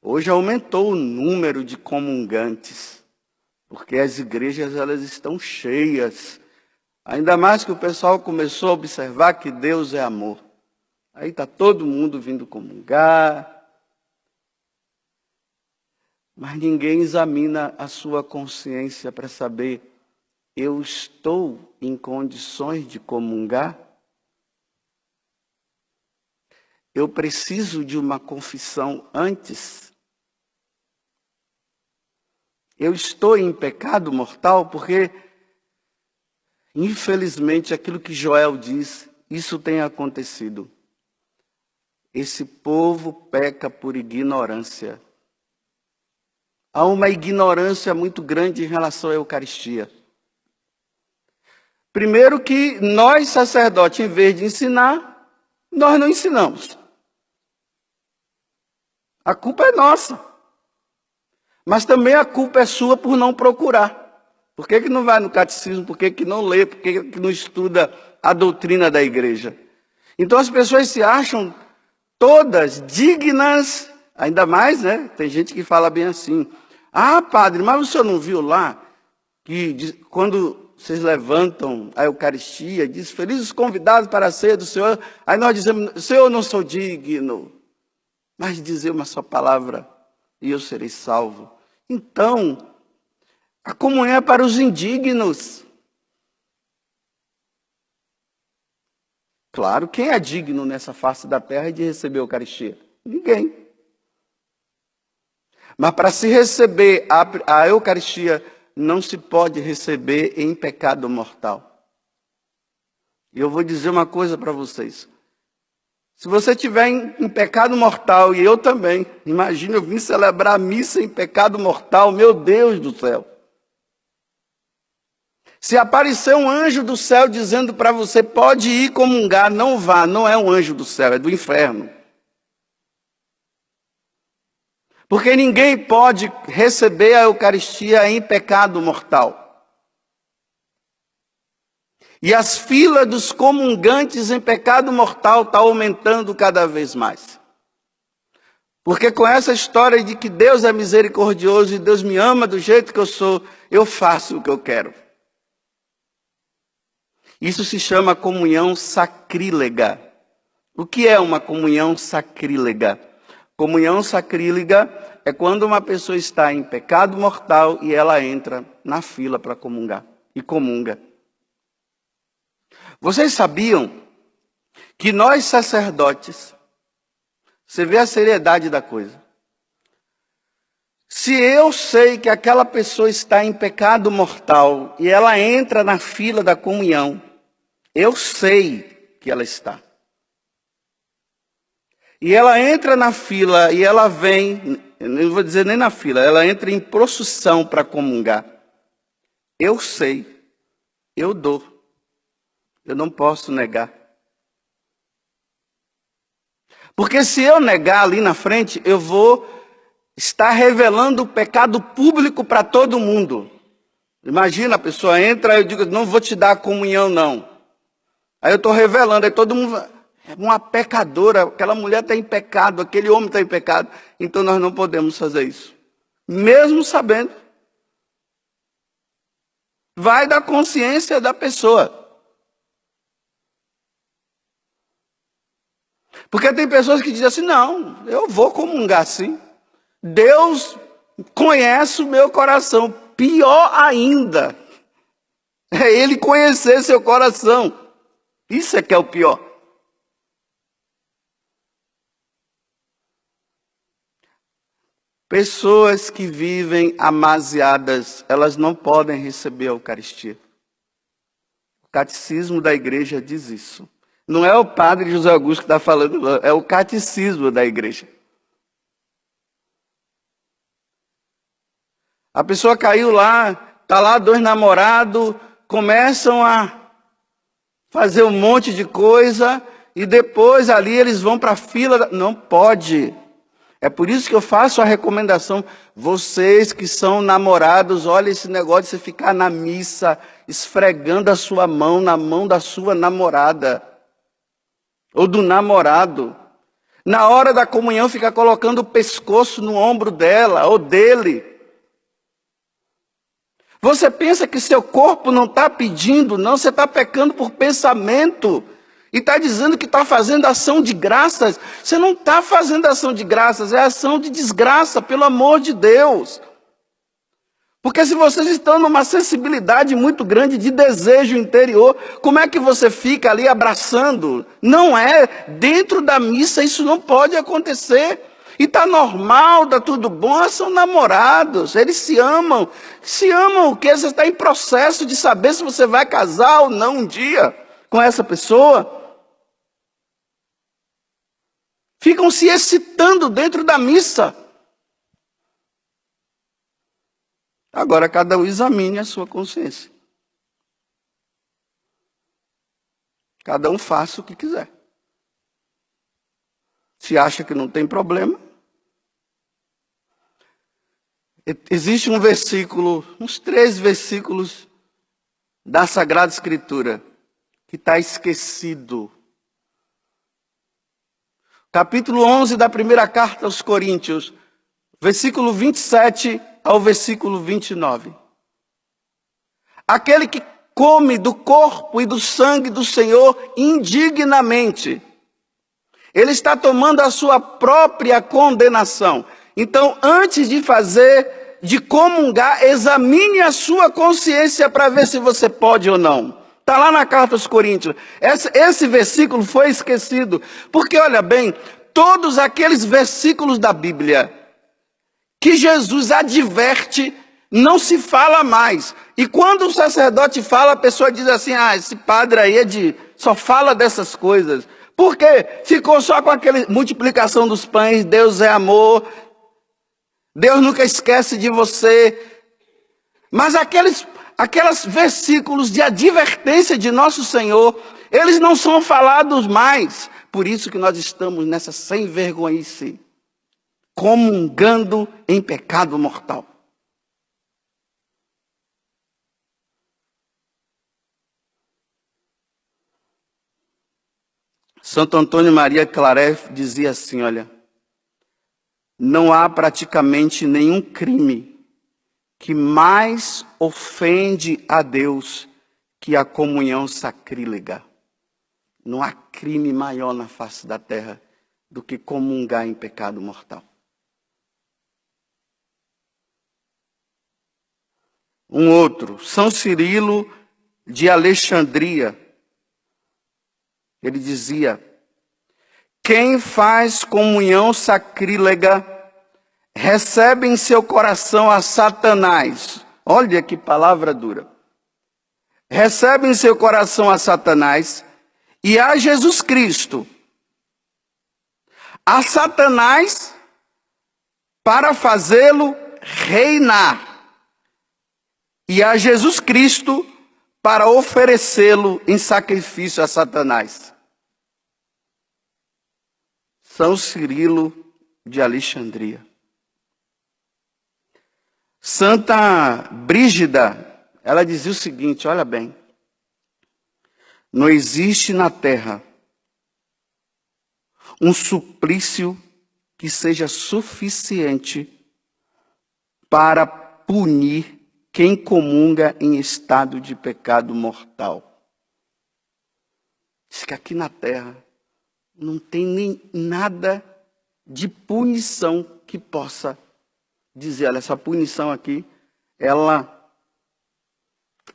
Hoje aumentou o número de comungantes, porque as igrejas elas estão cheias. Ainda mais que o pessoal começou a observar que Deus é amor. Aí está todo mundo vindo comungar. Mas ninguém examina a sua consciência para saber, eu estou em condições de comungar? Eu preciso de uma confissão antes? Eu estou em pecado mortal? Porque, infelizmente, aquilo que Joel diz, isso tem acontecido. Esse povo peca por ignorância. Há uma ignorância muito grande em relação à Eucaristia. Primeiro que nós, sacerdotes, em vez de ensinar, nós não ensinamos. A culpa é nossa. Mas também a culpa é sua por não procurar. Por que não vai no catecismo? Por que não lê? Por que não estuda a doutrina da igreja? Então as pessoas se acham todas dignas, ainda mais, né? Tem gente que fala bem assim. Ah, padre, mas o senhor não viu lá que quando vocês levantam a Eucaristia, diz, felizes convidados para a ceia do Senhor. Aí nós dizemos, Senhor, eu não sou digno, mas dizer uma só palavra e eu serei salvo. Então, a comunhão é para os indignos. Claro, quem é digno nessa face da terra de receber a Eucaristia? Ninguém. Mas para se receber a Eucaristia, não se pode receber em pecado mortal. E eu vou dizer uma coisa para vocês. Se você estiver em pecado mortal, e eu também, imagina eu vim celebrar a missa em pecado mortal, meu Deus do céu. Se aparecer um anjo do céu dizendo para você, pode ir comungar, não vá, não é um anjo do céu, é do inferno. Porque ninguém pode receber a Eucaristia em pecado mortal. E as filas dos comungantes em pecado mortal estão aumentando cada vez mais. Porque com essa história de que Deus é misericordioso e Deus me ama do jeito que eu sou, eu faço o que eu quero. Isso se chama comunhão sacrílega. O que é uma comunhão sacrílega? Comunhão sacrílega é quando uma pessoa está em pecado mortal e ela entra na fila para comungar e comunga. Vocês sabiam que nós sacerdotes, você vê a seriedade da coisa. Se eu sei que aquela pessoa está em pecado mortal e ela entra na fila da comunhão, eu sei que ela está. E ela entra na fila e ela vem, não vou dizer nem na fila, ela entra em procissão para comungar. Eu sei, eu dou, eu não posso negar. Porque se eu negar ali na frente, eu vou estar revelando o pecado público para todo mundo. Imagina, a pessoa entra e eu digo, não vou te dar a comunhão não. Aí eu estou revelando, aí todo mundo... É uma pecadora, aquela mulher está em pecado, aquele homem está em pecado. Então nós não podemos fazer isso. Mesmo sabendo. Vai da consciência da pessoa. Porque tem pessoas que dizem assim, não, eu vou comungar sim. Deus conhece o meu coração. Pior ainda, é Ele conhecer seu coração. Isso é que é o pior. Pessoas que vivem amasiadas, elas não podem receber a Eucaristia. O catecismo da igreja diz isso. Não é o padre José Augusto que está falando, não, é o catecismo da igreja. A pessoa caiu lá, está lá dois namorados, começam a fazer um monte de coisa, e depois ali eles vão para a fila. Não pode. É por isso que eu faço a recomendação, vocês que são namorados, olha esse negócio de você ficar na missa, esfregando a sua mão na mão da sua namorada, ou do namorado. Na hora da comunhão fica colocando o pescoço no ombro dela ou dele. Você pensa que seu corpo não está pedindo, não, você está pecando por pensamento. E está dizendo que está fazendo ação de graças. Você não está fazendo ação de graças, é ação de desgraça, pelo amor de Deus. Porque se vocês estão numa sensibilidade muito grande de desejo interior, como é que você fica ali abraçando? Não é, dentro da missa isso não pode acontecer. E está normal, está tudo bom, são namorados, eles se amam. Se amam o quê? Você está em processo de saber se você vai casar ou não um dia com essa pessoa. Ficam se excitando dentro da missa. Agora cada um examine a sua consciência. Cada um faça o que quiser. Se acha que não tem problema. Existe um versículo, uns 3 versículos da Sagrada Escritura que está esquecido. Capítulo 11 da primeira carta aos Coríntios, versículo 27 ao versículo 29. Aquele que come do corpo e do sangue do Senhor indignamente, ele está tomando a sua própria condenação. Então, antes de comungar, examine a sua consciência para ver se você pode ou não. Está lá na carta aos Coríntios. Esse versículo foi esquecido. Porque, olha bem, todos aqueles versículos da Bíblia que Jesus adverte, não se fala mais. E quando o sacerdote fala, a pessoa diz assim, esse padre aí só fala dessas coisas. Por quê? Ficou só com aquela multiplicação dos pães, Deus é amor, Deus nunca esquece de você. Mas aqueles versículos de advertência de nosso Senhor, eles não são falados mais. Por isso que nós estamos nessa sem vergonhice, comungando em pecado mortal. Santo Antônio Maria Claret dizia assim, olha, não há praticamente nenhum crime que mais ofende a Deus que a comunhão sacrílega. Não há crime maior na face da terra do que comungar em pecado mortal. Um outro, São Cirilo de Alexandria, ele dizia, quem faz comunhão sacrílega recebe em seu coração a Satanás. Olha que palavra dura. Recebe em seu coração a Satanás e a Jesus Cristo. A Satanás para fazê-lo reinar. E a Jesus Cristo para oferecê-lo em sacrifício a Satanás. São Cirilo de Alexandria. Santa Brígida, ela dizia o seguinte, olha bem, não existe na terra um suplício que seja suficiente para punir quem comunga em estado de pecado mortal. Diz que aqui na terra não tem nem nada de punição que possa dizer, olha, essa punição aqui, ela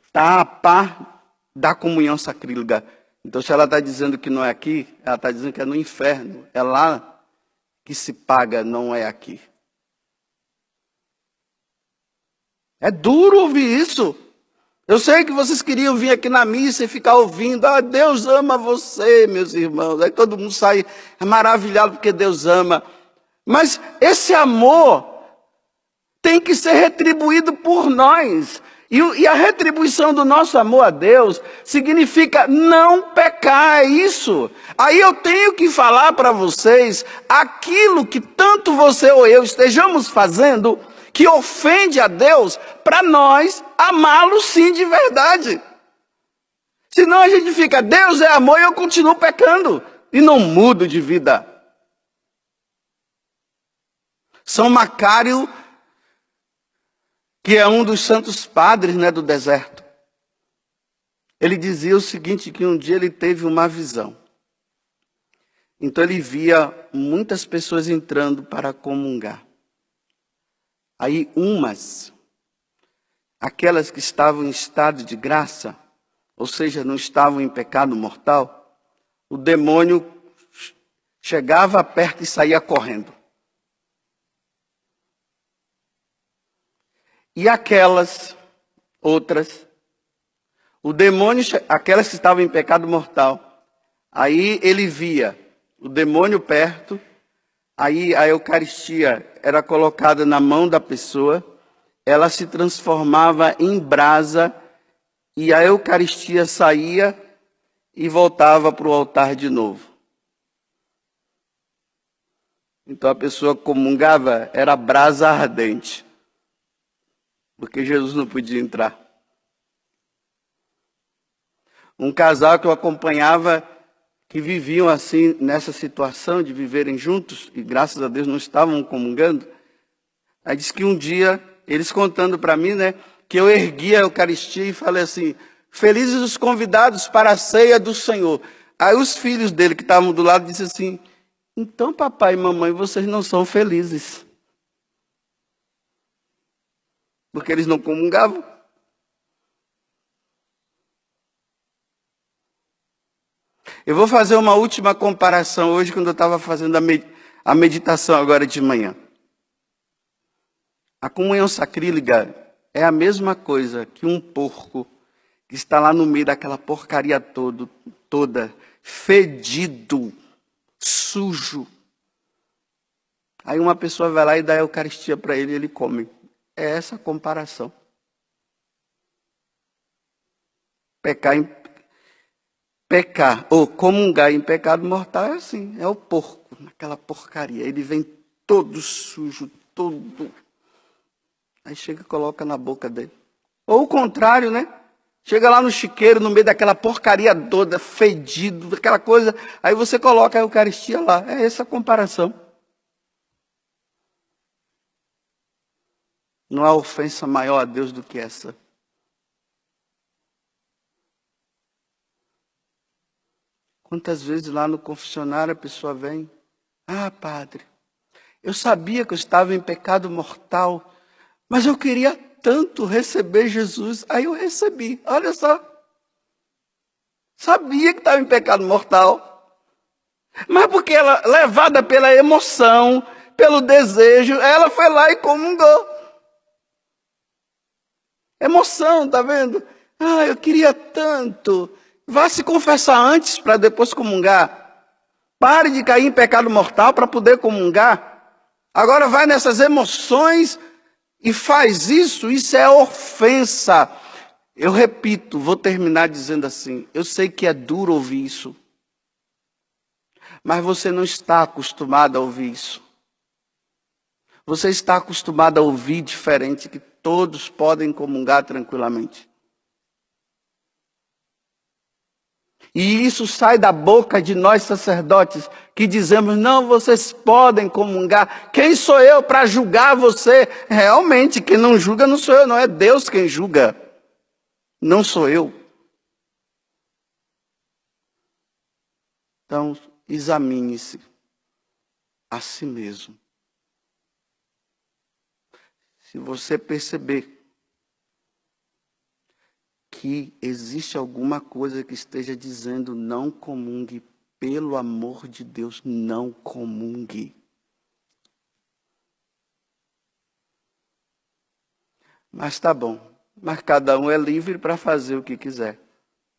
está a par da comunhão sacrílega. Então, se ela está dizendo que não é aqui, ela está dizendo que é no inferno. É lá que se paga, não é aqui. É duro ouvir isso. Eu sei que vocês queriam vir aqui na missa e ficar ouvindo. Deus ama você, meus irmãos. Aí todo mundo sai maravilhado porque Deus ama. Mas esse amor tem que ser retribuído por nós. E a retribuição do nosso amor a Deus significa não pecar, é isso. Aí eu tenho que falar para vocês aquilo que tanto você ou eu estejamos fazendo que ofende a Deus, para nós amá-lo sim de verdade. Senão a gente fica, Deus é amor e eu continuo pecando. E não mudo de vida. São Macário, que é um dos santos padres, do deserto, ele dizia o seguinte, que um dia ele teve uma visão. Então ele via muitas pessoas entrando para comungar. Aí aquelas que estavam em estado de graça, ou seja, não estavam em pecado mortal, o demônio chegava perto e saía correndo. E aquelas outras, o demônio, aquelas que estavam em pecado mortal, aí ele via o demônio perto, aí a Eucaristia era colocada na mão da pessoa, ela se transformava em brasa e a Eucaristia saía e voltava para o altar de novo. Então a pessoa comungava, era brasa ardente, porque Jesus não podia entrar. Um casal que eu acompanhava, que viviam assim, nessa situação de viverem juntos, e graças a Deus não estavam comungando, aí disse que um dia, eles contando para mim, que eu ergui a Eucaristia e falei assim, felizes os convidados para a ceia do Senhor. Aí os filhos dele que estavam do lado disseram assim, então papai e mamãe, vocês não são felizes. Porque eles não comungavam. Eu vou fazer uma última comparação hoje, quando eu estava fazendo a meditação agora de manhã. A comunhão sacrílega é a mesma coisa que um porco que está lá no meio daquela porcaria toda, fedido, sujo. Aí uma pessoa vai lá e dá a Eucaristia para ele e ele come. É essa a comparação. Pecar ou comungar em pecado mortal é assim, é o porco, naquela porcaria. Ele vem todo sujo, todo. Aí chega e coloca na boca dele. Ou o contrário, Chega lá no chiqueiro, no meio daquela porcaria toda, fedido, aquela coisa. Aí você coloca a Eucaristia lá. É essa a comparação. Não há ofensa maior a Deus do que essa. Quantas vezes lá no confessionário a pessoa vem, padre, eu sabia que eu estava em pecado mortal, mas eu queria tanto receber Jesus, aí eu recebi, olha só. Sabia que estava em pecado mortal, mas porque ela, levada pela emoção, pelo desejo, ela foi lá e comungou. Emoção, tá vendo? Eu queria tanto. Vá se confessar antes para depois comungar. Pare de cair em pecado mortal para poder comungar. Agora vai nessas emoções e faz isso é ofensa. Eu repito, vou terminar dizendo assim, eu sei que é duro ouvir isso. Mas você não está acostumado a ouvir isso. Você está acostumado a ouvir diferente, que todos podem comungar tranquilamente. E isso sai da boca de nós sacerdotes, que dizemos, não, vocês podem comungar. Quem sou eu para julgar você? Realmente, quem não julga não sou eu, não é Deus quem julga. Não sou eu. Então, examine-se a si mesmo. Se você perceber que existe alguma coisa que esteja dizendo não comungue, pelo amor de Deus, não comungue. Mas tá bom, mas cada um é livre para fazer o que quiser.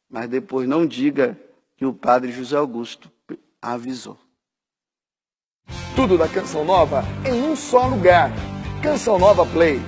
Mas depois não diga que o padre José Augusto avisou. Tudo da Canção Nova em um só lugar. Canção Nova Play.